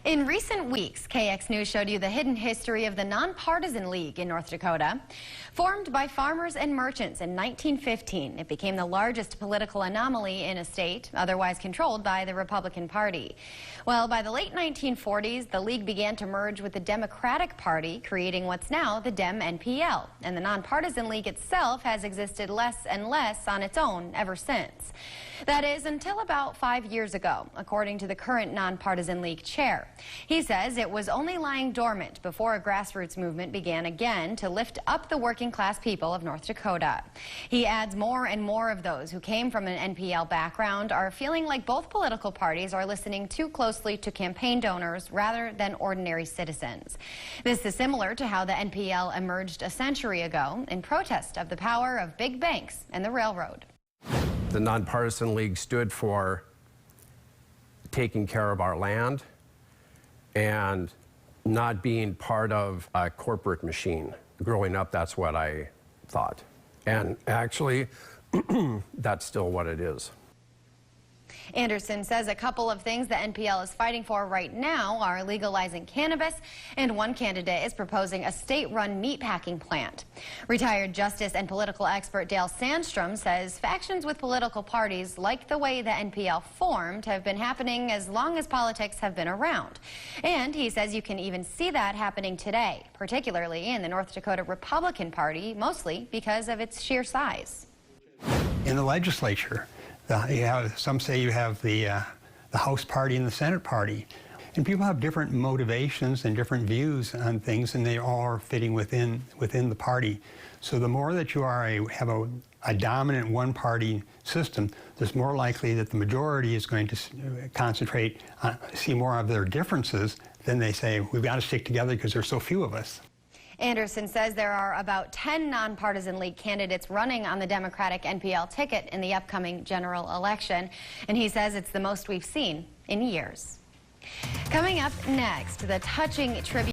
In recent weeks, KX News showed you the hidden history of the Non-Partisan League in North Dakota. Formed by farmers and merchants in 1915, it became the largest political anomaly in a state otherwise controlled by the Republican Party. Well, by the late 1940s, the league began to merge with the Democratic Party, creating what's now the Dem-NPL. And the Non-Partisan League itself has existed less and less on its own ever since. That is, until about 5 years ago, according to the current Non-Partisan League chair. He says it was only lying dormant before a grassroots movement began again to lift up the working class people of North Dakota. He adds more and more of those who came from an NPL background are feeling like both political parties are listening too closely to campaign donors rather than ordinary citizens. This is similar to how the NPL emerged a century ago in protest of the power of big banks and the railroad. The Nonpartisan League stood for taking care of our land and not being part of a corporate machine. Growing up, that's what I thought. And actually, that's still what it is. Anderson says a couple of things the NPL is fighting for right now are legalizing cannabis, and one candidate is proposing a state-run meatpacking plant. Retired justice and political expert Dale Sandstrom says factions with political parties, like the way the NPL formed, have been happening as long as politics have been around. And he says you can even see that happening today, particularly in the North Dakota Republican Party, mostly because of its sheer size. In the legislature, some say you have the House party and the Senate party. And people have different motivations and different views on things, and they all are fitting within the party. So the more that you have a dominant one-party system, there's more likely that the majority is going to concentrate on, see more of their differences than they say, we've got to stick together because there's so few of us. Anderson says there are about 10 non-partisan league candidates running on the Democratic NPL ticket in the upcoming general election, and he says it's the most we've seen in years. Coming up next, the touching tribute